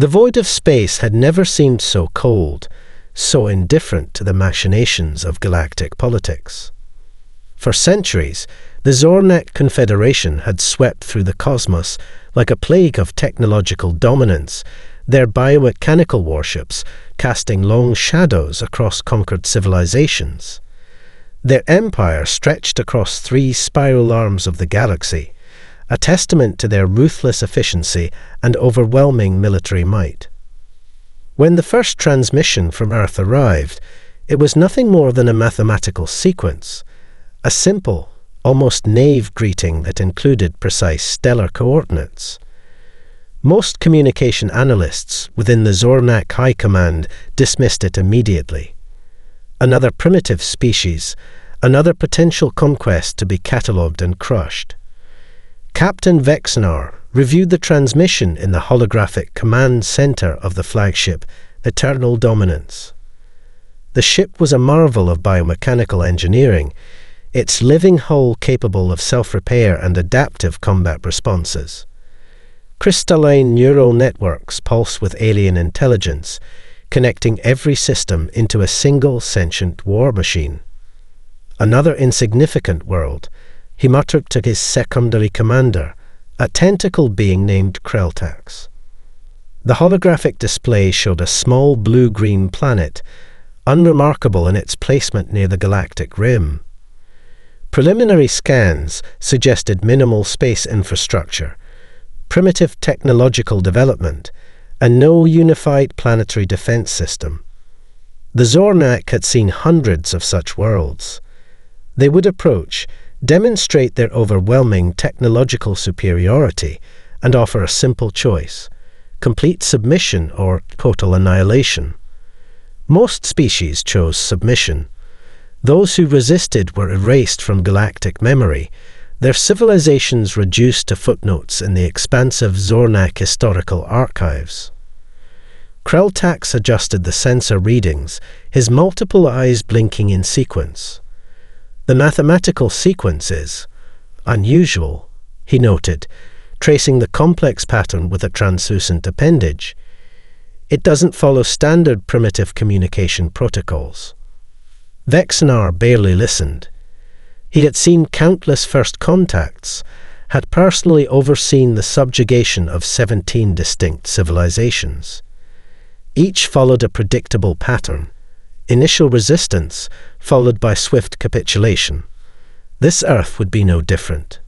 The void of space had never seemed so cold, so indifferent to the machinations of galactic politics. For centuries, the Zornak Confederation had swept through the cosmos like a plague of technological dominance, their biomechanical warships casting long shadows across conquered civilizations. Their empire stretched across 3 spiral arms of the galaxy, a testament to their ruthless efficiency and overwhelming military might. When the first transmission from Earth arrived, it was nothing more than a mathematical sequence, a simple, almost naive greeting that included precise stellar coordinates. Most communication analysts within the Zornak High Command dismissed it immediately. Another primitive species, another potential conquest to be catalogued and crushed. Captain Vexnar reviewed the transmission in the holographic command center of the flagship Eternal Dominance. The ship was a marvel of biomechanical engineering, its living hull capable of self-repair and adaptive combat responses. Crystalline neural networks pulse with alien intelligence, connecting every system into a single sentient war machine. Another insignificant world, he muttered to his secondary commander, a tentacle being named Kreltax. The holographic display showed a small blue-green planet, unremarkable in its placement near the galactic rim. Preliminary scans suggested minimal space infrastructure, primitive technological development, and no unified planetary defense system. The Zornak had seen hundreds of such worlds. They would approach, demonstrate their overwhelming technological superiority, and offer a simple choice: complete submission or total annihilation. Most species chose submission. Those who resisted were erased from galactic memory, their civilizations reduced to footnotes in the expansive Zornak historical archives. Kreltax adjusted the sensor readings, his multiple eyes blinking in sequence. The mathematical sequence is unusual, he noted, tracing the complex pattern with a translucent appendage. It doesn't follow standard primitive communication protocols. Vexnar barely listened. He had seen countless first contacts, had personally overseen the subjugation of 17 distinct civilizations. Each followed a predictable pattern: initial resistance, followed by swift capitulation. This Earth would be no different.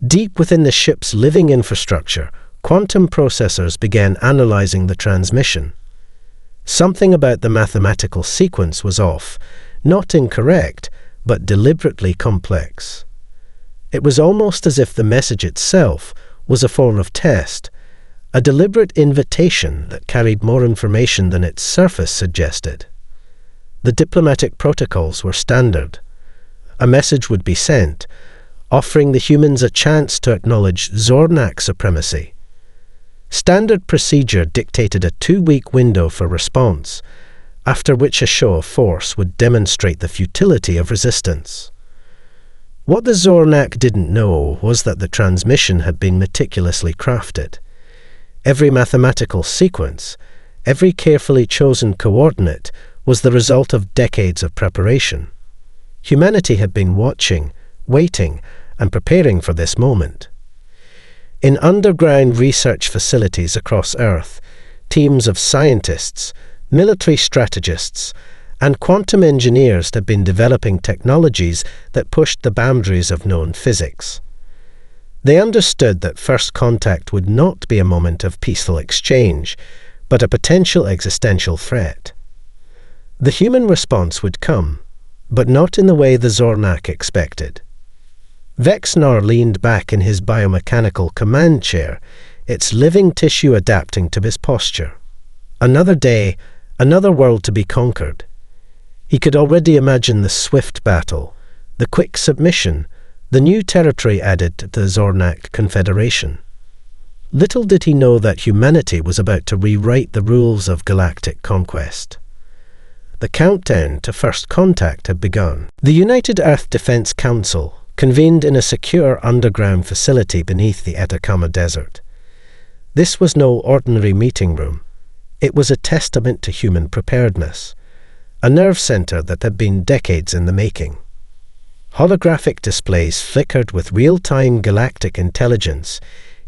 Deep within the ship's living infrastructure, quantum processors began analyzing the transmission. Something about the mathematical sequence was off, not incorrect, but deliberately complex. It was almost as if the message itself was a form of test, a deliberate invitation that carried more information than its surface suggested. The diplomatic protocols were standard. A message would be sent, offering the humans a chance to acknowledge Zornak supremacy. Standard procedure dictated a 2-week window for response, after which a show of force would demonstrate the futility of resistance. What the Zornak didn't know was that the transmission had been meticulously crafted. Every mathematical sequence, every carefully chosen coordinate, was the result of decades of preparation. Humanity had been watching, waiting, and preparing for this moment. In underground research facilities across Earth, teams of scientists, military strategists, and quantum engineers had been developing technologies that pushed the boundaries of known physics. They understood that first contact would not be a moment of peaceful exchange, but a potential existential threat. The human response would come, but not in the way the Zornak expected. Vexnar leaned back in his biomechanical command chair, its living tissue adapting to his posture. Another day, another world to be conquered. He could already imagine the swift battle, the quick submission, the new territory added to the Zornak Confederation. Little did he know that humanity was about to rewrite the rules of galactic conquest. The countdown to first contact had begun. The United Earth Defense Council convened in a secure underground facility beneath the Atacama Desert. This was no ordinary meeting room. It was a testament to human preparedness, a nerve center that had been decades in the making. Holographic displays flickered with real-time galactic intelligence,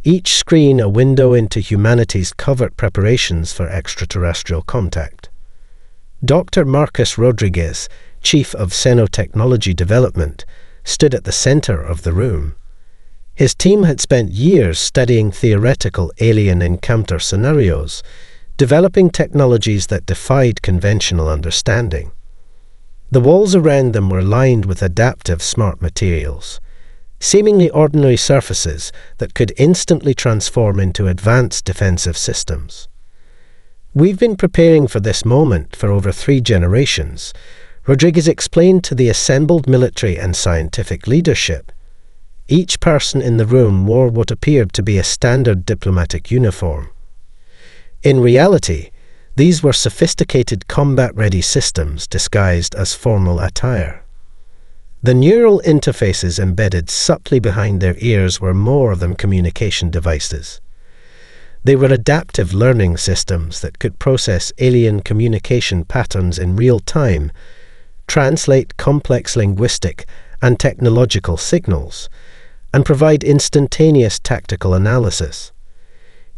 each screen a window into humanity's covert preparations for extraterrestrial contact. Dr. Marcus Rodriguez, Chief of Xenotechnology Development, stood at the center of the room. His team had spent years studying theoretical alien encounter scenarios, developing technologies that defied conventional understanding. The walls around them were lined with adaptive smart materials, seemingly ordinary surfaces that could instantly transform into advanced defensive systems. "We've been preparing for this moment for over 3 generations," Rodriguez explained to the assembled military and scientific leadership. Each person in the room wore what appeared to be a standard diplomatic uniform. In reality, these were sophisticated combat-ready systems disguised as formal attire. The neural interfaces embedded subtly behind their ears were more than communication devices. They were adaptive learning systems that could process alien communication patterns in real time, translate complex linguistic and technological signals, and provide instantaneous tactical analysis.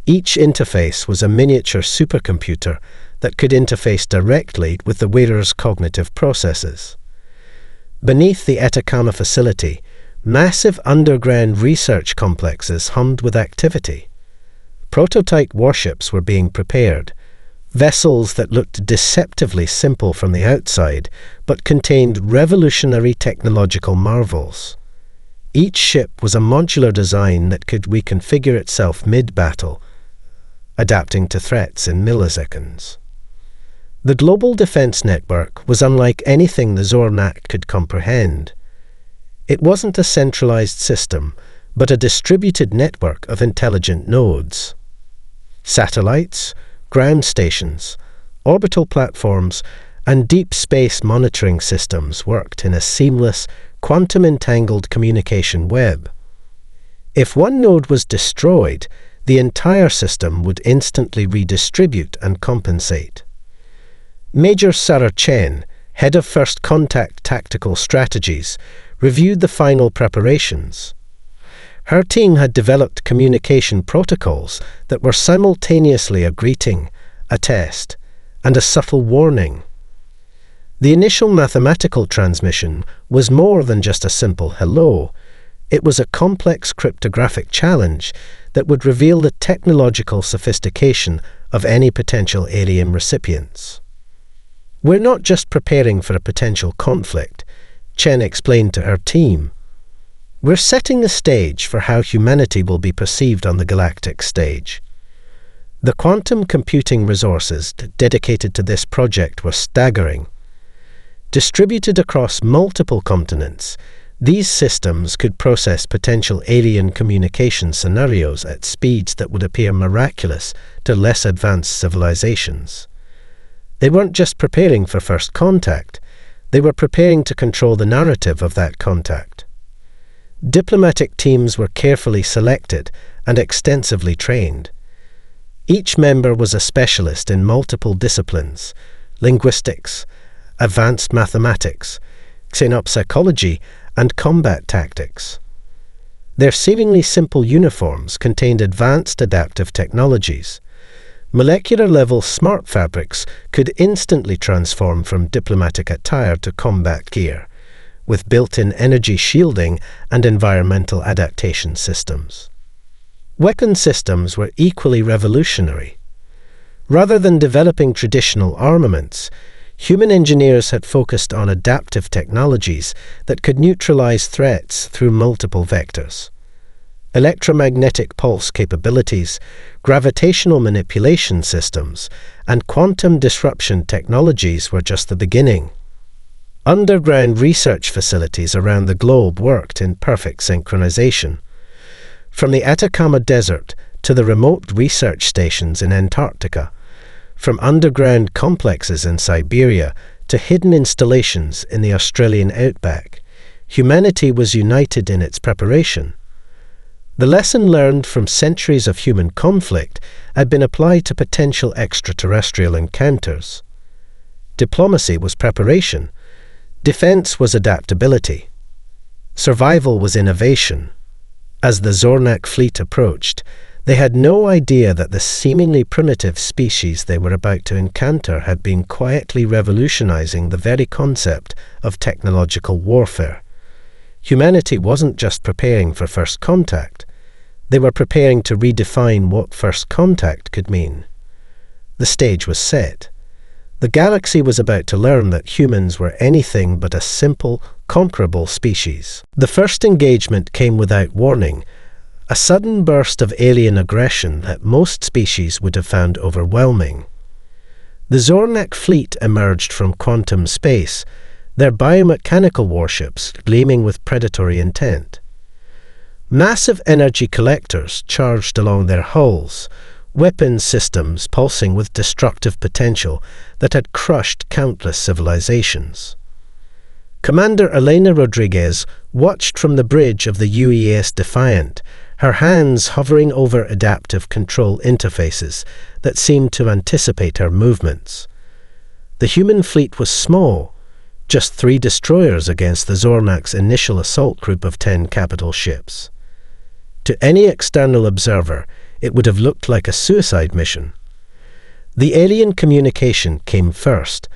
Each interface was a miniature supercomputer that could interface directly with the wearer's cognitive processes. Beneath the Atacama facility, massive underground research complexes hummed with activity. Prototype warships were being prepared, vessels that looked deceptively simple from the outside but contained revolutionary technological marvels. Each ship was a modular design that could reconfigure itself mid-battle, adapting to threats in milliseconds. The global defense network was unlike anything the Zornak could comprehend. It wasn't a centralized system, but a distributed network of intelligent nodes. Satellites, ground stations, orbital platforms, and deep space monitoring systems worked in a seamless, quantum-entangled communication web. If one node was destroyed, the entire system would instantly redistribute and compensate. Major Sarah Chen, head of First Contact Tactical Strategies, reviewed the final preparations. Her team had developed communication protocols that were simultaneously a greeting, a test, and a subtle warning. The initial mathematical transmission was more than just a simple hello. It was a complex cryptographic challenge that would reveal the technological sophistication of any potential alien recipients. "We're not just preparing for a potential conflict," Chen explained to her team. "We're setting the stage for how humanity will be perceived on the galactic stage." The quantum computing resources dedicated to this project were staggering. Distributed across multiple continents, these systems could process potential alien communication scenarios at speeds that would appear miraculous to less advanced civilizations. They weren't just preparing for first contact, they were preparing to control the narrative of that contact. Diplomatic teams were carefully selected and extensively trained. Each member was a specialist in multiple disciplines: linguistics, advanced mathematics, xenopsychology, and combat tactics. Their seemingly simple uniforms contained advanced adaptive technologies. Molecular-level smart fabrics could instantly transform from diplomatic attire to combat gear, with built-in energy shielding and environmental adaptation systems. Weapon systems were equally revolutionary. Rather than developing traditional armaments, human engineers had focused on adaptive technologies that could neutralize threats through multiple vectors. Electromagnetic pulse capabilities, gravitational manipulation systems, and quantum disruption technologies were just the beginning. Underground research facilities around the globe worked in perfect synchronization. From the Atacama Desert to the remote research stations in Antarctica, from underground complexes in Siberia to hidden installations in the Australian outback, humanity was united in its preparation. The lesson learned from centuries of human conflict had been applied to potential extraterrestrial encounters. Diplomacy was preparation. Defense was adaptability. Survival was innovation. As the Zornak fleet approached, they had no idea that the seemingly primitive species they were about to encounter had been quietly revolutionizing the very concept of technological warfare. Humanity wasn't just preparing for first contact. They were preparing to redefine what first contact could mean. The stage was set. The galaxy was about to learn that humans were anything but a simple, conquerable species. The first engagement came without warning, a sudden burst of alien aggression that most species would have found overwhelming. The Zornak fleet emerged from quantum space, their biomechanical warships gleaming with predatory intent. Massive energy collectors charged along their hulls, weapons systems pulsing with destructive potential that had crushed countless civilizations. Commander Elena Rodriguez watched from the bridge of the UES Defiant, her hands hovering over adaptive control interfaces that seemed to anticipate her movements. The human fleet was small, just 3 destroyers against the Zornak's initial assault group of 10 capital ships. To any external observer, it would have looked like a suicide mission. The alien communication came first,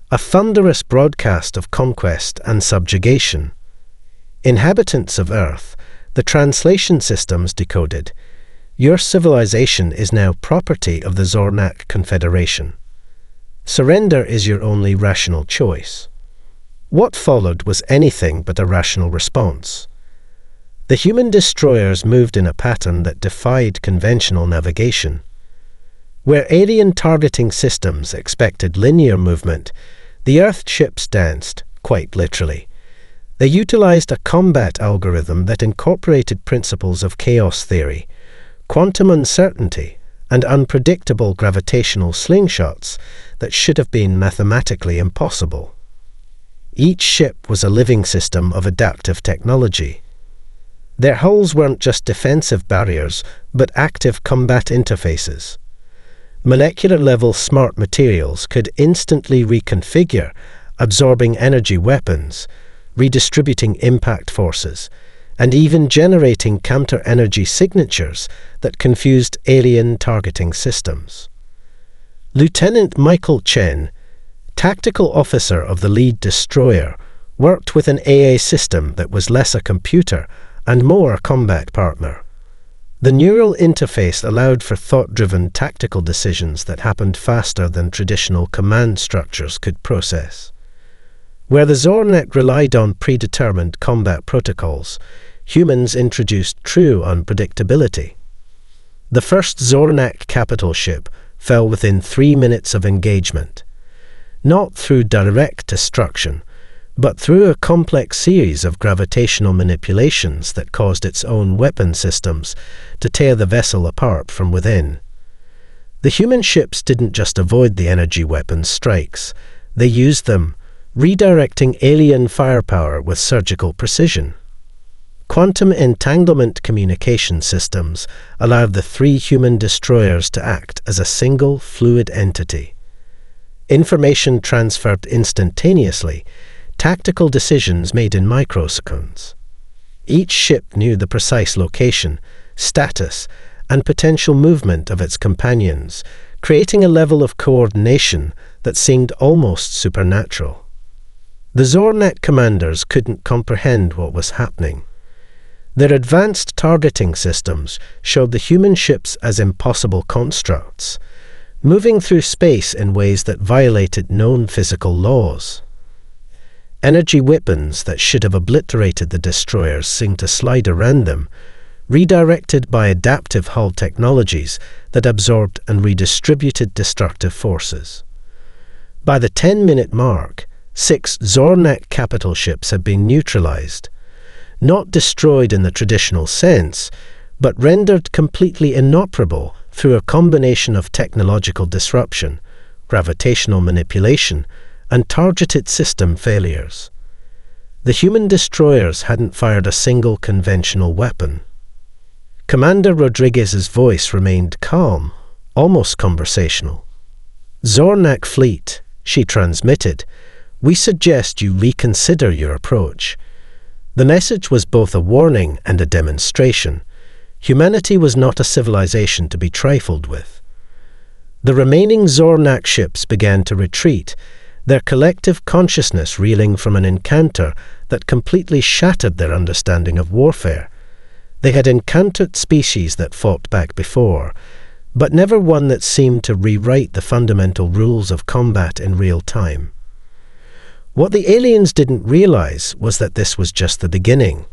a thunderous broadcast of conquest and subjugation. Inhabitants of Earth, the translation systems decoded, "Your civilization is now property of the Zornak Confederation. Surrender is your only rational choice." What followed was anything but a rational response. The human destroyers moved in a pattern that defied conventional navigation. Where alien targeting systems expected linear movement, the Earth ships danced, quite literally. They utilized a combat algorithm that incorporated principles of chaos theory, quantum uncertainty, and unpredictable gravitational slingshots that should have been mathematically impossible. Each ship was a living system of adaptive technology. Their hulls weren't just defensive barriers, but active combat interfaces. Molecular-level smart materials could instantly reconfigure, absorbing energy weapons, redistributing impact forces, and even generating counter-energy signatures that confused alien targeting systems. Lieutenant Michael Chen, tactical officer of the lead destroyer, worked with an AA system that was less a computer and more a combat partner. The neural interface allowed for thought-driven tactical decisions that happened faster than traditional command structures could process. Where the Zornak relied on predetermined combat protocols, humans introduced true unpredictability. The first Zornak capital ship fell within 3 minutes of engagement, not through direct destruction, but through a complex series of gravitational manipulations that caused its own weapon systems to tear the vessel apart from within. The human ships didn't just avoid the energy weapons strikes, they used them, redirecting alien firepower with surgical precision. Quantum entanglement communication systems allowed the 3 human destroyers to act as a single fluid entity. Information transferred instantaneously, tactical decisions made in microseconds. Each ship knew the precise location, status, and potential movement of its companions, creating a level of coordination that seemed almost supernatural. The Zornak commanders couldn't comprehend what was happening. Their advanced targeting systems showed the human ships as impossible constructs, moving through space in ways that violated known physical laws. Energy weapons that should have obliterated the destroyers seemed to slide around them, redirected by adaptive hull technologies that absorbed and redistributed destructive forces. By the 10-minute mark, 6 Zornak capital ships had been neutralized, not destroyed in the traditional sense, but rendered completely inoperable through a combination of technological disruption, gravitational manipulation, and targeted system failures. The human destroyers hadn't fired a single conventional weapon. Commander Rodriguez's voice remained calm, almost conversational. "Zornak Fleet," she transmitted, "we suggest you reconsider your approach." The message was both a warning and a demonstration. Humanity was not a civilization to be trifled with. The remaining Zornak ships began to retreat, their collective consciousness reeling from an encounter that completely shattered their understanding of warfare. They had encountered species that fought back before, but never one that seemed to rewrite the fundamental rules of combat in real time. What the aliens didn't realize was that this was just the beginning.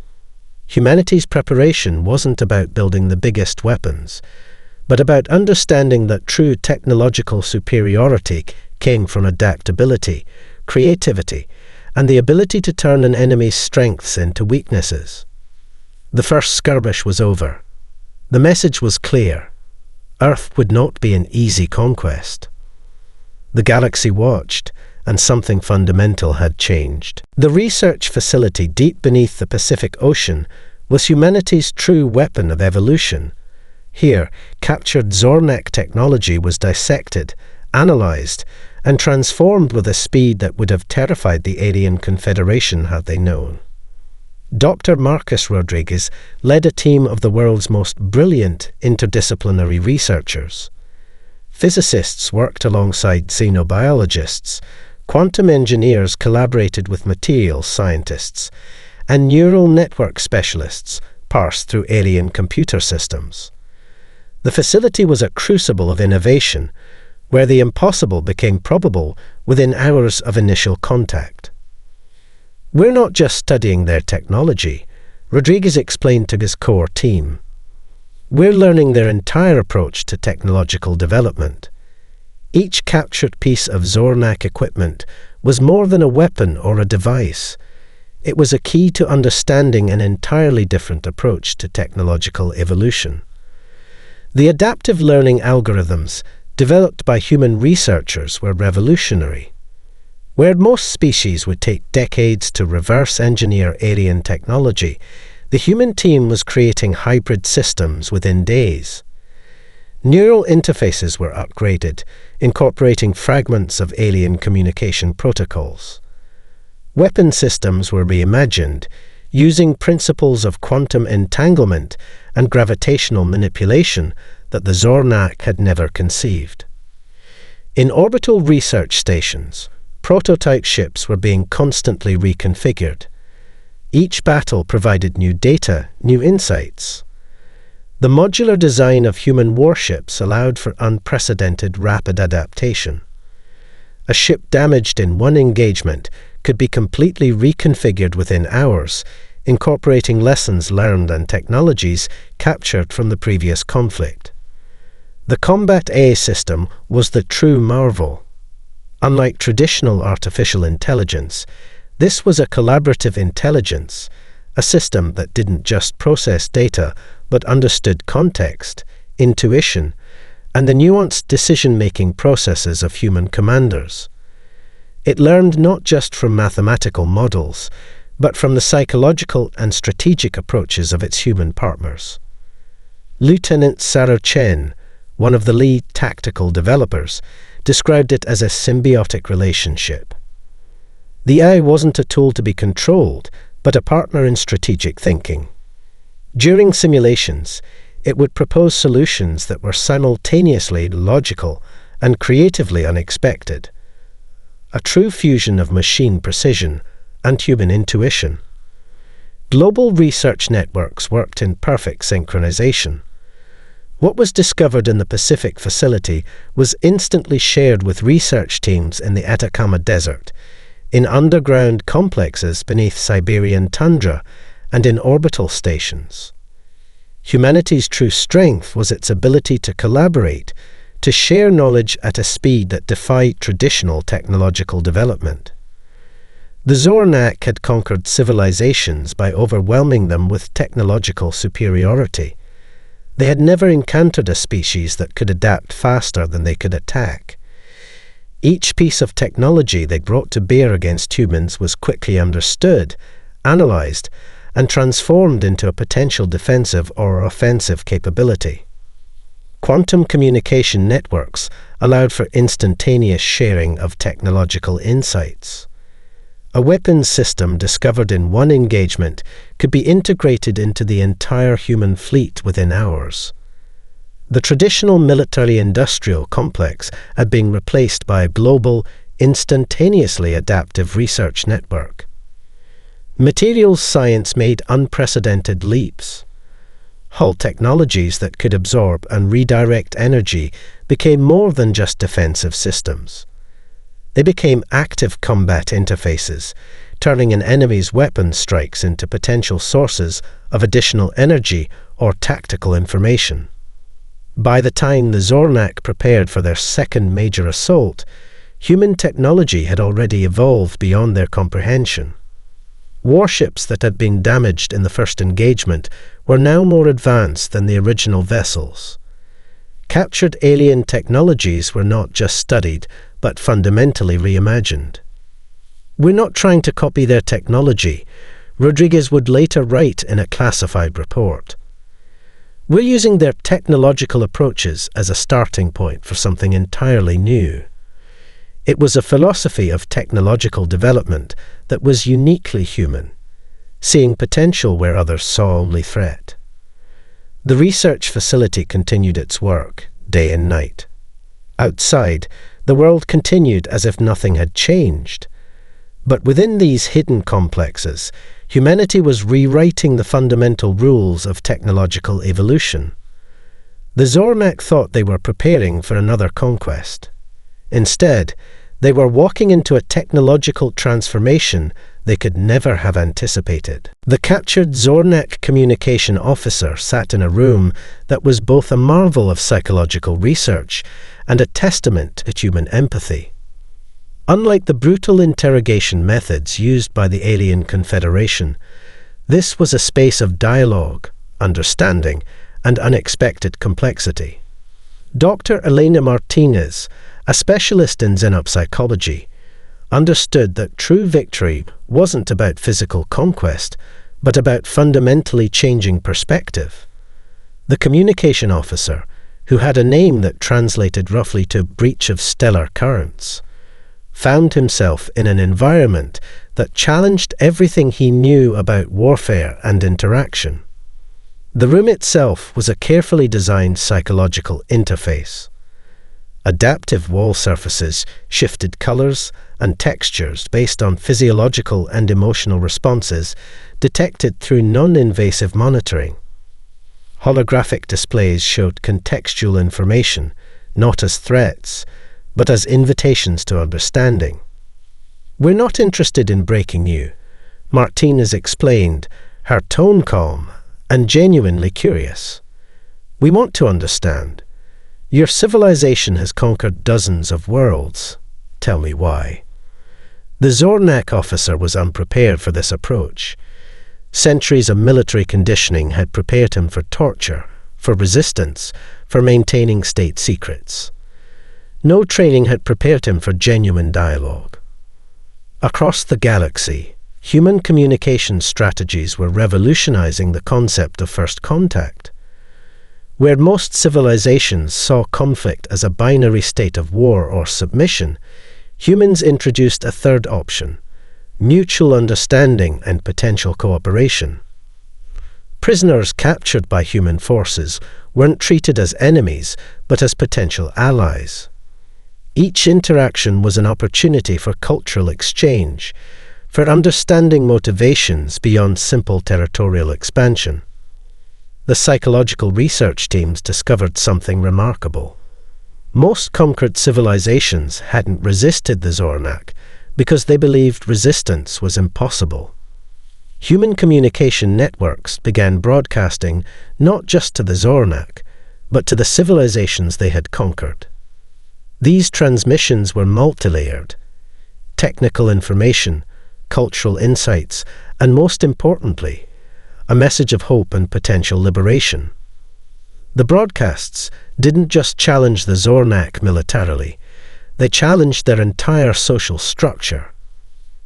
Humanity's preparation wasn't about building the biggest weapons, but about understanding that true technological superiority came from adaptability, creativity, and the ability to turn an enemy's strengths into weaknesses. The first skirmish was over. The message was clear. Earth would not be an easy conquest. The galaxy watched, and something fundamental had changed. The research facility deep beneath the Pacific Ocean was humanity's true weapon of evolution. Here, captured Zornak technology was dissected, analyzed, and transformed with a speed that would have terrified the alien Confederation had they known. Dr. Marcus Rodriguez led a team of the world's most brilliant interdisciplinary researchers. Physicists worked alongside xenobiologists, quantum engineers collaborated with materials scientists, and neural network specialists parsed through alien computer systems. The facility was a crucible of innovation, where the impossible became probable within hours of initial contact. "We're not just studying their technology," Rodriguez explained to his core team. "We're learning their entire approach to technological development. Each captured piece of Zornak equipment was more than a weapon or a device. It was a key to understanding an entirely different approach to technological evolution. The adaptive learning algorithms developed by human researchers were revolutionary. Where most species would take decades to reverse engineer alien technology, the human team was creating hybrid systems within days. Neural interfaces were upgraded, incorporating fragments of alien communication protocols. Weapon systems were reimagined, using principles of quantum entanglement and gravitational manipulation that the Zornak had never conceived. In orbital research stations, prototype ships were being constantly reconfigured. Each battle provided new data, new insights. The modular design of human warships allowed for unprecedented rapid adaptation. A ship damaged in one engagement could be completely reconfigured within hours, incorporating lessons learned and technologies captured from the previous conflict. The Combat A system was the true marvel. Unlike traditional artificial intelligence, this was a collaborative intelligence, a system that didn't just process data but understood context, intuition, and the nuanced decision-making processes of human commanders. It learned not just from mathematical models, but from the psychological and strategic approaches of its human partners. Lieutenant Sarah Chen, one of the lead tactical developers, described it as a symbiotic relationship. The AI wasn't a tool to be controlled, but a partner in strategic thinking. During simulations, it would propose solutions that were simultaneously logical and creatively unexpected. A true fusion of machine precision and human intuition. Global research networks worked in perfect synchronization. What was discovered in the Pacific facility was instantly shared with research teams in the Atacama Desert, in underground complexes beneath Siberian tundra, and in orbital stations. Humanity's true strength was its ability to collaborate, to share knowledge at a speed that defied traditional technological development. The Zornak had conquered civilizations by overwhelming them with technological superiority. They had never encountered a species that could adapt faster than they could attack. Each piece of technology they brought to bear against humans was quickly understood, analyzed, and transformed into a potential defensive or offensive capability. Quantum communication networks allowed for instantaneous sharing of technological insights. A weapons system discovered in one engagement could be integrated into the entire human fleet within hours. The traditional military-industrial complex had been replaced by a global, instantaneously adaptive research network. Materials science made unprecedented leaps. Hull technologies that could absorb and redirect energy became more than just defensive systems. They became active combat interfaces, turning an enemy's weapon strikes into potential sources of additional energy or tactical information. By the time the Zornak prepared for their second major assault, human technology had already evolved beyond their comprehension. Warships that had been damaged in the first engagement were now more advanced than the original vessels. Captured alien technologies were not just studied, but fundamentally reimagined. "We're not trying to copy their technology," Rodriguez would later write in a classified report. "We're using their technological approaches as a starting point for something entirely new." It was a philosophy of technological development that was uniquely human, seeing potential where others saw only threat. The research facility continued its work, day and night. Outside, the world continued as if nothing had changed. But within these hidden complexes, humanity was rewriting the fundamental rules of technological evolution. The Zornak thought they were preparing for another conquest. Instead, they were walking into a technological transformation they could never have anticipated. The captured Zornak communication officer sat in a room that was both a marvel of psychological research and a testament to human empathy. Unlike the brutal interrogation methods used by the alien Confederation, this was a space of dialogue, understanding, and unexpected complexity. Dr. Elena Martinez, a specialist in xenopsychology, understood that true victory wasn't about physical conquest, but about fundamentally changing perspective. The communication officer, who had a name that translated roughly to breach of stellar currents, found himself in an environment that challenged everything he knew about warfare and interaction. The room itself was a carefully designed psychological interface. Adaptive wall surfaces shifted colors and textures based on physiological and emotional responses detected through non-invasive monitoring. Holographic displays showed contextual information, not as threats, but as invitations to understanding. "We're not interested in breaking you," Martinez explained, her tone calm and genuinely curious. "We want to understand. Your civilization has conquered dozens of worlds. Tell me why." The Zornak officer was unprepared for this approach. Centuries of military conditioning had prepared him for torture, for resistance, for maintaining state secrets. No training had prepared him for genuine dialogue. Across the galaxy, human communication strategies were revolutionizing the concept of first contact. Where most civilizations saw conflict as a binary state of war or submission, humans introduced a third option: mutual understanding and potential cooperation. Prisoners captured by human forces weren't treated as enemies, but as potential allies. Each interaction was an opportunity for cultural exchange, for understanding motivations beyond simple territorial expansion. The psychological research teams discovered something remarkable. Most conquered civilizations hadn't resisted the Zornak because they believed resistance was impossible. Human communication networks began broadcasting not just to the Zornak, but to the civilizations they had conquered. These transmissions were multi-layered: technical information, cultural insights, and most importantly, a message of hope and potential liberation. The broadcasts didn't just challenge the Zornak militarily, they challenged their entire social structure.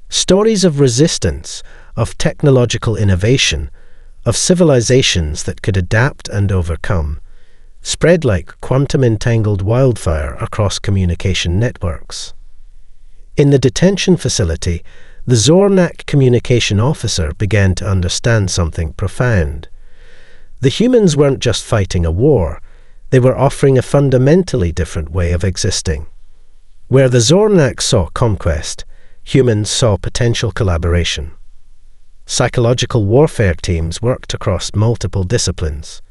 Stories of resistance, of technological innovation, of civilizations that could adapt and overcome, spread like quantum-entangled wildfire across communication networks. In the detention facility, the Zornak communication officer began to understand something profound. The humans weren't just fighting a war, they were offering a fundamentally different way of existing. Where the Zornak saw conquest, humans saw potential collaboration. Psychological warfare teams worked across multiple disciplines.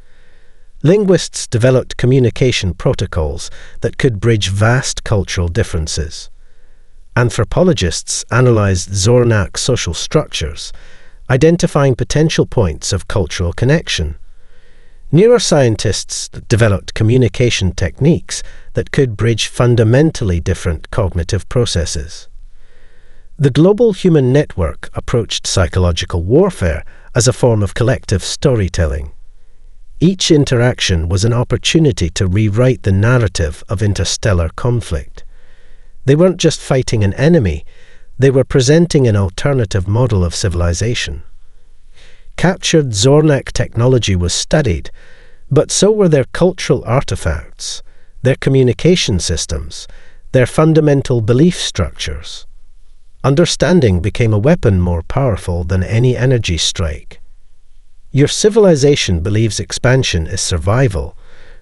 Linguists developed communication protocols that could bridge vast cultural differences. Anthropologists analyzed Zornak social structures, identifying potential points of cultural connection. Neuroscientists developed communication techniques that could bridge fundamentally different cognitive processes. The global human network approached psychological warfare as a form of collective storytelling. Each interaction was an opportunity to rewrite the narrative of interstellar conflict. They weren't just fighting an enemy, they were presenting an alternative model of civilization. Captured Zornak technology was studied, but so were their cultural artifacts, their communication systems, their fundamental belief structures. Understanding became a weapon more powerful than any energy strike. Your civilization believes expansion is survival.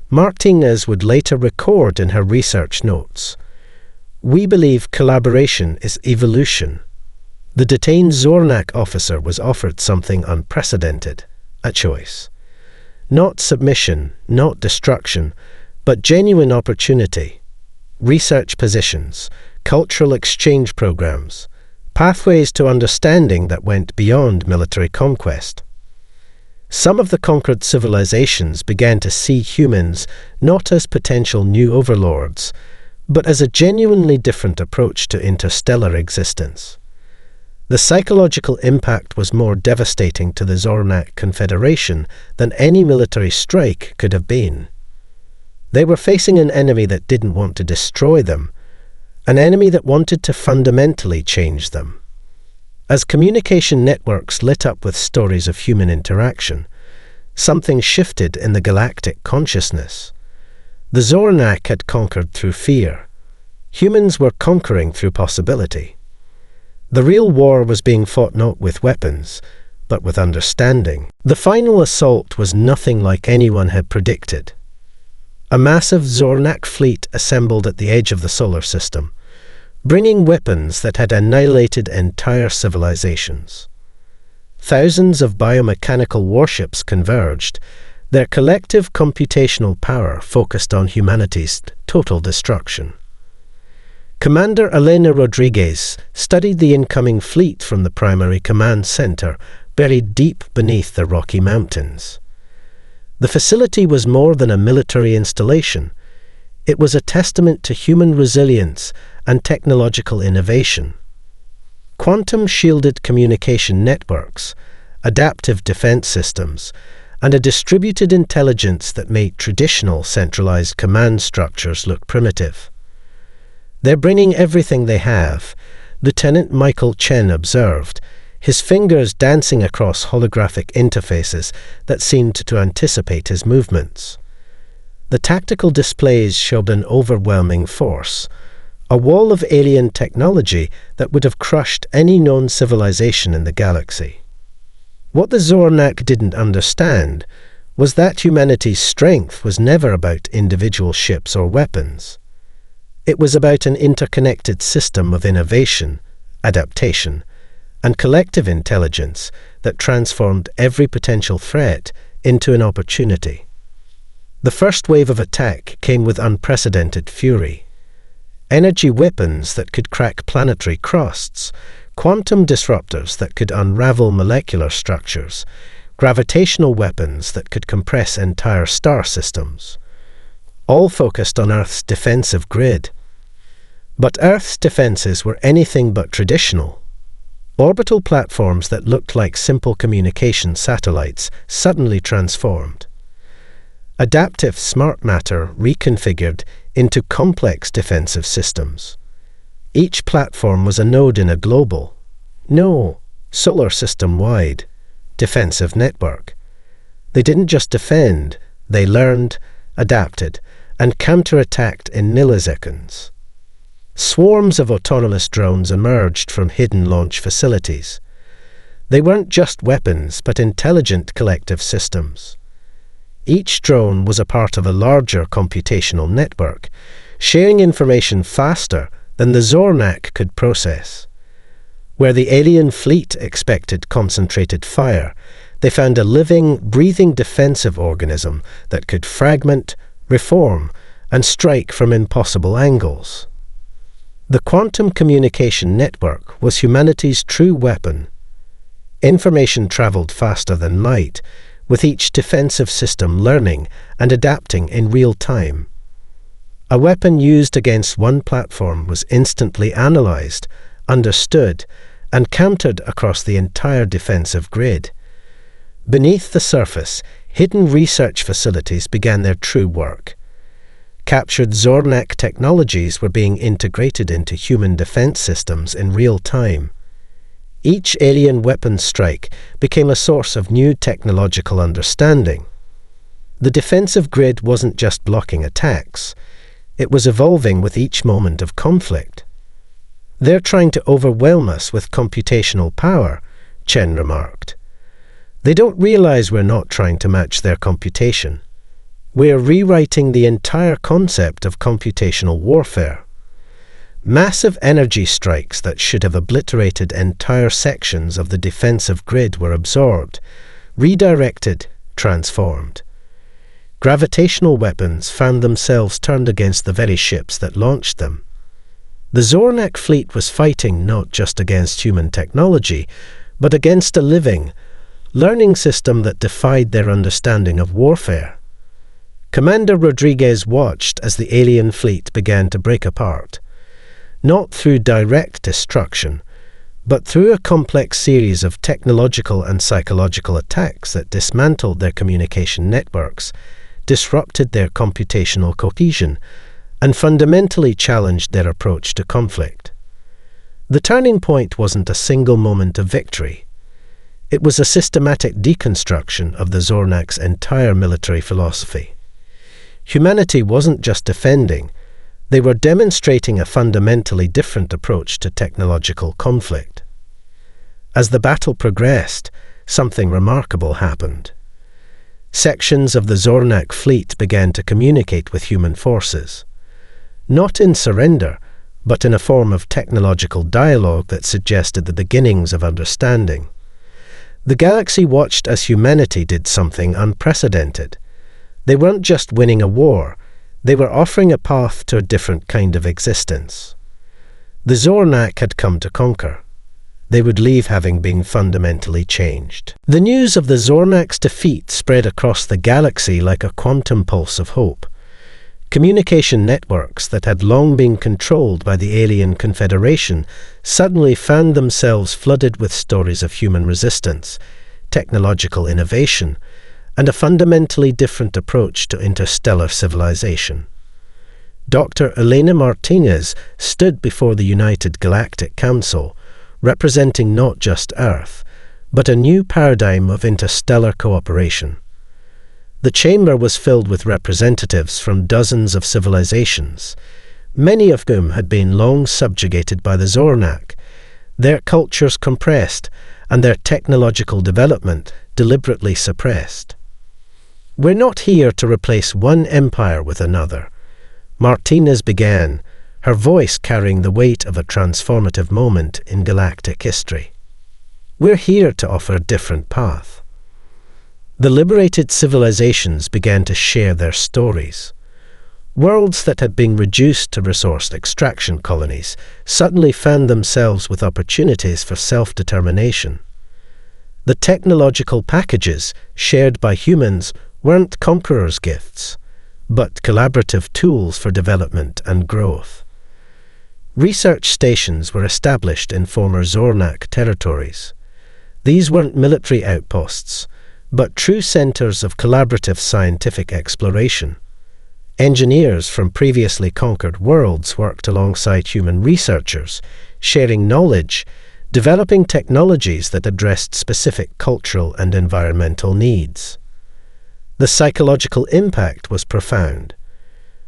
Martinez would later record in her research notes, "We believe collaboration is evolution." The detained Zornak officer was offered something unprecedented, a choice. Not submission, not destruction, but genuine opportunity. Research positions, cultural exchange programs, pathways to understanding that went beyond military conquest. Some of the conquered civilizations began to see humans not as potential new overlords, but as a genuinely different approach to interstellar existence. The psychological impact was more devastating to the Zornak Confederation than any military strike could have been. They were facing an enemy that didn't want to destroy them, an enemy that wanted to fundamentally change them. As communication networks lit up with stories of human interaction, something shifted in the galactic consciousness. The Zornak had conquered through fear. Humans were conquering through possibility. The real war was being fought not with weapons, but with understanding. The final assault was nothing like anyone had predicted. A massive Zornak fleet assembled at the edge of the solar system, bringing weapons that had annihilated entire civilizations. Thousands of biomechanical warships converged, their collective computational power focused on humanity's total destruction. Commander Elena Rodriguez studied the incoming fleet from the primary command center, buried deep beneath the Rocky Mountains. The facility was more than a military installation. It was a testament to human resilience and technological innovation. Quantum-shielded communication networks, adaptive defense systems, and a distributed intelligence that made traditional centralized command structures look primitive. "They're bringing everything they have," Lieutenant Michael Chen observed, his fingers dancing across holographic interfaces that seemed to anticipate his movements. The tactical displays showed an overwhelming force, a wall of alien technology that would have crushed any known civilization in the galaxy. What the Zornak didn't understand was that humanity's strength was never about individual ships or weapons. It was about an interconnected system of innovation, adaptation, and collective intelligence that transformed every potential threat into an opportunity. The first wave of attack came with unprecedented fury. Energy weapons that could crack planetary crusts, quantum disruptors that could unravel molecular structures, gravitational weapons that could compress entire star systems, all focused on Earth's defensive grid. But Earth's defenses were anything but traditional. Orbital platforms that looked like simple communication satellites suddenly transformed. Adaptive smart matter reconfigured into complex defensive systems. Each platform was a node in a global, no, solar system-wide, defensive network. They didn't just defend, they learned, adapted, and counterattacked in milliseconds. Swarms of autonomous drones emerged from hidden launch facilities. They weren't just weapons, but intelligent collective systems. Each drone was a part of a larger computational network, sharing information faster than the Zornak could process. Where the alien fleet expected concentrated fire, they found a living, breathing defensive organism that could fragment, reform, and strike from impossible angles. The quantum communication network was humanity's true weapon. Information traveled faster than light, with each defensive system learning and adapting in real time. A weapon used against one platform was instantly analyzed, understood, and countered across the entire defensive grid. Beneath the surface, hidden research facilities began their true work. Captured Zornak technologies were being integrated into human defense systems in real time. Each alien weapon strike became a source of new technological understanding. The defensive grid wasn't just blocking attacks. It was evolving with each moment of conflict. "They're trying to overwhelm us with computational power," Chen remarked. "They don't realize we're not trying to match their computation. We're rewriting the entire concept of computational warfare." Massive energy strikes that should have obliterated entire sections of the defensive grid were absorbed, redirected, transformed. Gravitational weapons found themselves turned against the very ships that launched them. The Zornak fleet was fighting not just against human technology, but against a living, learning system that defied their understanding of warfare. Commander Rodriguez watched as the alien fleet began to break apart. Not through direct destruction, but through a complex series of technological and psychological attacks that dismantled their communication networks, disrupted their computational cohesion, and fundamentally challenged their approach to conflict. The turning point wasn't a single moment of victory. It was a systematic deconstruction of the Zornak's entire military philosophy. Humanity wasn't just defending, they were demonstrating a fundamentally different approach to technological conflict. As the battle progressed, something remarkable happened. Sections of the Zornak fleet began to communicate with human forces, not in surrender, but in a form of technological dialogue that suggested the beginnings of understanding. The galaxy watched as humanity did something unprecedented. They weren't just winning a war, they were offering a path to a different kind of existence. The Zornak had come to conquer. They would leave having been fundamentally changed. The news of the Zornak's defeat spread across the galaxy like a quantum pulse of hope. Communication networks that had long been controlled by the alien Confederation suddenly found themselves flooded with stories of human resistance, technological innovation, and a fundamentally different approach to interstellar civilization. Dr. Elena Martinez stood before the United Galactic Council, representing not just Earth, but a new paradigm of interstellar cooperation. The chamber was filled with representatives from dozens of civilizations, many of whom had been long subjugated by the Zornak, their cultures compressed and their technological development deliberately suppressed. "We're not here to replace one empire with another," Martinez began, her voice carrying the weight of a transformative moment in galactic history. "We're here to offer a different path." The liberated civilizations began to share their stories. Worlds that had been reduced to resource extraction colonies suddenly found themselves with opportunities for self-determination. The technological packages shared by humans weren't conquerors' gifts, but collaborative tools for development and growth. Research stations were established in former Zornak territories. These weren't military outposts, but true centers of collaborative scientific exploration. Engineers from previously conquered worlds worked alongside human researchers, sharing knowledge, developing technologies that addressed specific cultural and environmental needs. The psychological impact was profound.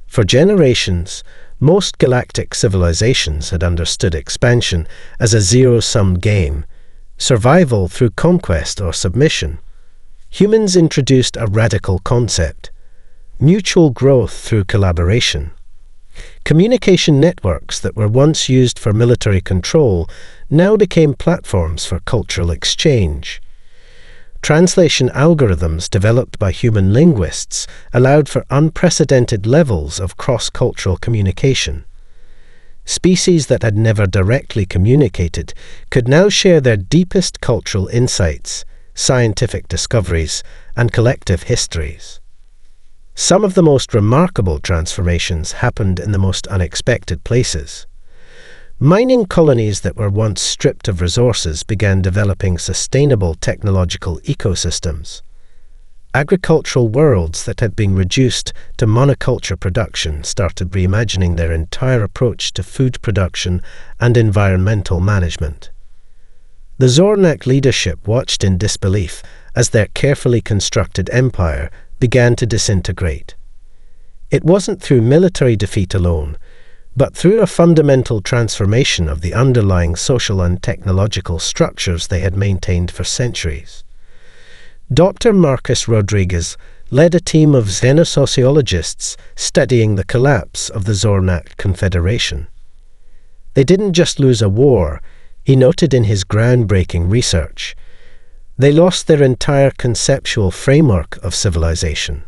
For generations, most galactic civilizations had understood expansion as a zero-sum game, survival through conquest or submission. Humans introduced a radical concept: mutual growth through collaboration. Communication networks that were once used for military control now became platforms for cultural exchange. Translation algorithms developed by human linguists allowed for unprecedented levels of cross-cultural communication. Species that had never directly communicated could now share their deepest cultural insights, scientific discoveries, and collective histories. Some of the most remarkable transformations happened in the most unexpected places. Mining colonies that were once stripped of resources began developing sustainable technological ecosystems. Agricultural worlds that had been reduced to monoculture production started reimagining their entire approach to food production and environmental management. The Zornak leadership watched in disbelief as their carefully constructed empire began to disintegrate. It wasn't through military defeat alone, but through a fundamental transformation of the underlying social and technological structures they had maintained for centuries. Dr. Marcus Rodriguez led a team of xenosociologists studying the collapse of the Zornak Confederation. They didn't just lose a war, he noted in his groundbreaking research. They lost their entire conceptual framework of civilization.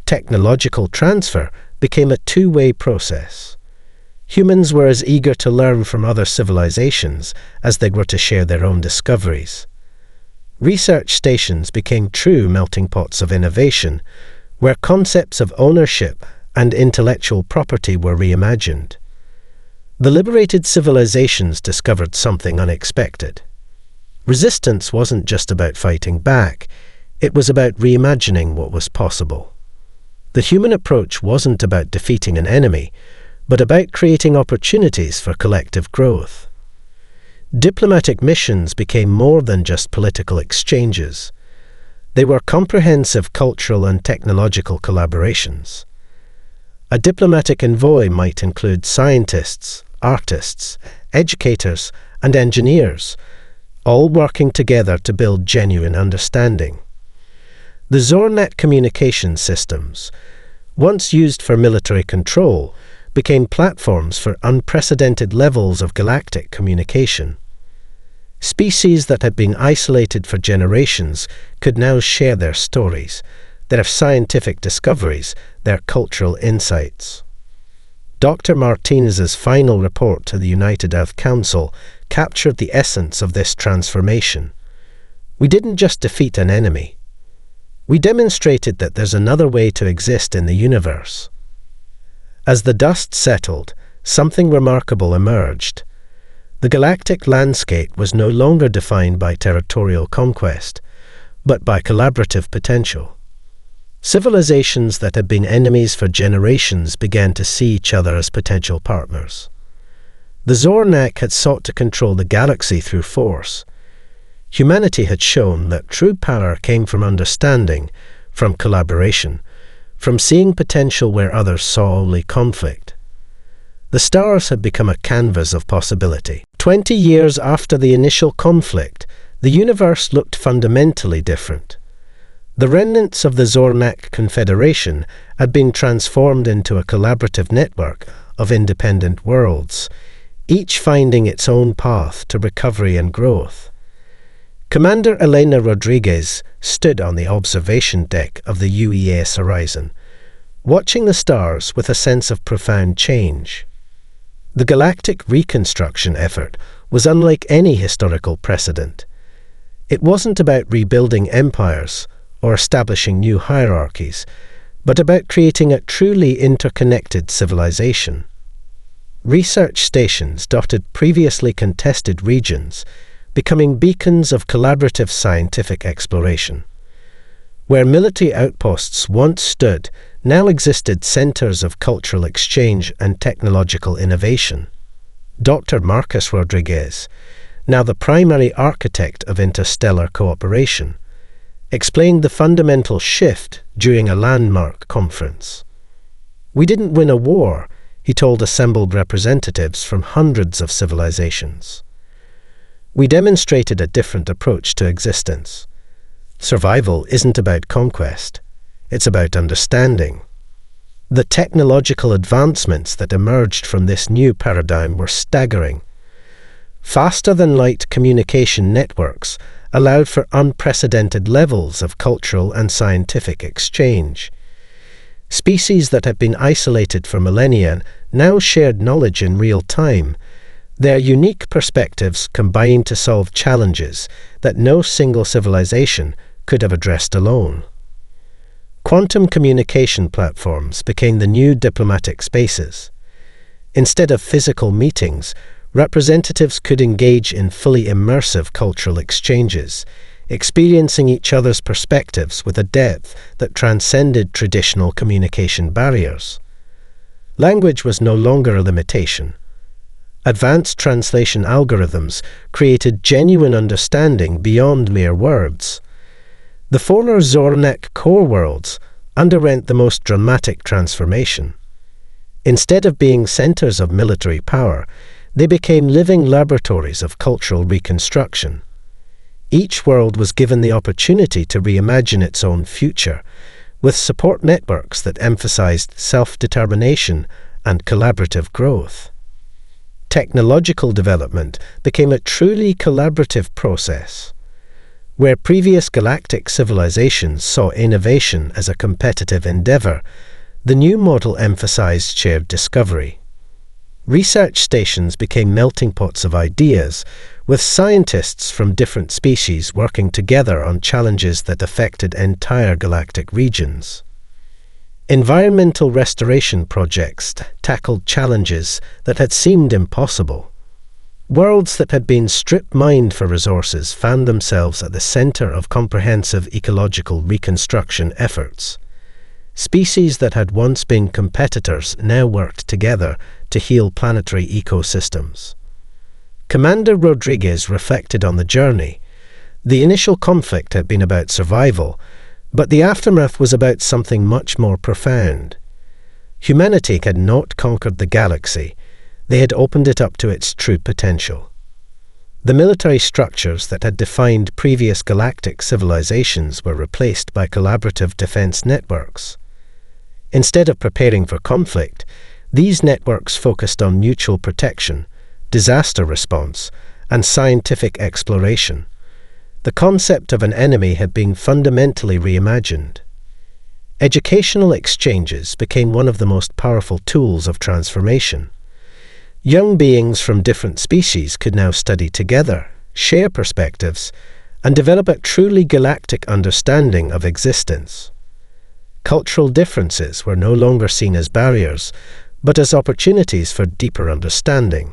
Technological transfer became a two-way process. Humans were as eager to learn from other civilizations as they were to share their own discoveries. Research stations became true melting pots of innovation, where concepts of ownership and intellectual property were reimagined. The liberated civilizations discovered something unexpected. Resistance wasn't just about fighting back, it was about reimagining what was possible. The human approach wasn't about defeating an enemy, but about creating opportunities for collective growth. Diplomatic missions became more than just political exchanges. They were comprehensive cultural and technological collaborations. A diplomatic envoy might include scientists, artists, educators, and engineers, all working together to build genuine understanding. The Zornet communication systems, once used for military control, became platforms for unprecedented levels of galactic communication. Species that had been isolated for generations could now share their stories, their scientific discoveries, their cultural insights. Dr. Martinez's final report to the United Earth Council captured the essence of this transformation. We didn't just defeat an enemy. We demonstrated that there's another way to exist in the universe. As the dust settled, something remarkable emerged. The galactic landscape was no longer defined by territorial conquest, but by collaborative potential. Civilizations that had been enemies for generations began to see each other as potential partners. The Zornak had sought to control the galaxy through force. Humanity had shown that true power came from understanding, from collaboration, from seeing potential where others saw only conflict. The stars had become a canvas of possibility. 20 years after the initial conflict, the universe looked fundamentally different. The remnants of the Zornak Confederation had been transformed into a collaborative network of independent worlds, each finding its own path to recovery and growth. Commander Elena Rodriguez stood on the observation deck of the UES horizon, watching the stars with a sense of profound change. The galactic reconstruction effort was unlike any historical precedent. It wasn't about rebuilding empires or establishing new hierarchies, but about creating a truly interconnected civilization. Research stations dotted previously contested regions, becoming beacons of collaborative scientific exploration. Where military outposts once stood, now existed centers of cultural exchange and technological innovation. Dr. Marcus Rodriguez, now the primary architect of interstellar cooperation, explained the fundamental shift during a landmark conference. "We didn't win a war," he told assembled representatives from hundreds of civilizations. "We demonstrated a different approach to existence. Survival isn't about conquest, it's about understanding." The technological advancements that emerged from this new paradigm were staggering. Faster-than-light communication networks allowed for unprecedented levels of cultural and scientific exchange. Species that had been isolated for millennia now shared knowledge in real time, their unique perspectives combining to solve challenges that no single civilization could have addressed alone. Quantum communication platforms became the new diplomatic spaces. Instead of physical meetings, representatives could engage in fully immersive cultural exchanges, experiencing each other's perspectives with a depth that transcended traditional communication barriers. Language was no longer a limitation. Advanced translation algorithms created genuine understanding beyond mere words. The former Zornek core worlds underwent the most dramatic transformation. Instead of being centers of military power, they became living laboratories of cultural reconstruction. Each world was given the opportunity to reimagine its own future, with support networks that emphasized self-determination and collaborative growth. Technological development became a truly collaborative process. Where previous galactic civilizations saw innovation as a competitive endeavor, the new model emphasized shared discovery. Research stations became melting pots of ideas, with scientists from different species working together on challenges that affected entire galactic regions. Environmental restoration projects tackled challenges that had seemed impossible. Worlds that had been strip-mined for resources found themselves at the center of comprehensive ecological reconstruction efforts. Species that had once been competitors now worked together to heal planetary ecosystems. Commander Rodriguez reflected on the journey. The initial conflict had been about survival, but the aftermath was about something much more profound. Humanity had not conquered the galaxy. They had opened it up to its true potential. The military structures that had defined previous galactic civilizations were replaced by collaborative defense networks. Instead of preparing for conflict, these networks focused on mutual protection, disaster response, and scientific exploration. The concept of an enemy had been fundamentally reimagined. Educational exchanges became one of the most powerful tools of transformation. Young beings from different species could now study together, share perspectives, and develop a truly galactic understanding of existence. Cultural differences were no longer seen as barriers, but as opportunities for deeper understanding.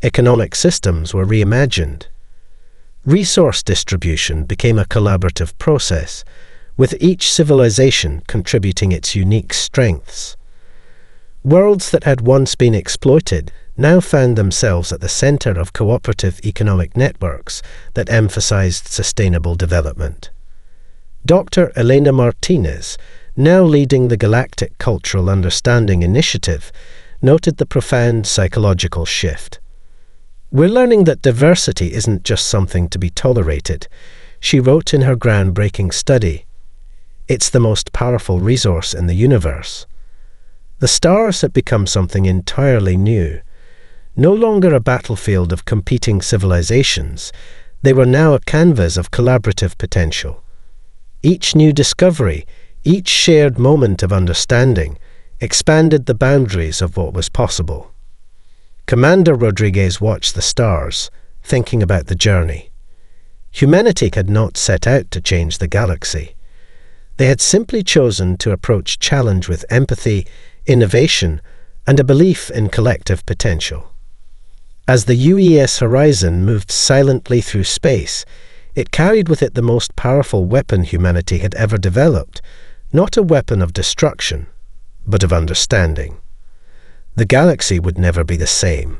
Economic systems were reimagined. Resource distribution became a collaborative process, with each civilization contributing its unique strengths. Worlds that had once been exploited now found themselves at the center of cooperative economic networks that emphasized sustainable development. Dr. Elena Martinez, now leading the Galactic Cultural Understanding Initiative, noted the profound psychological shift. "We're learning that diversity isn't just something to be tolerated," she wrote in her groundbreaking study. "It's the most powerful resource in the universe." The stars had become something entirely new. No longer a battlefield of competing civilizations, they were now a canvas of collaborative potential. Each new discovery, each shared moment of understanding, expanded the boundaries of what was possible. Commander Rodriguez watched the stars, thinking about the journey. Humanity had not set out to change the galaxy. They had simply chosen to approach challenge with empathy, innovation, and a belief in collective potential. As the UES Horizon moved silently through space, it carried with it the most powerful weapon humanity had ever developed, not a weapon of destruction, but of understanding. The galaxy would never be the same.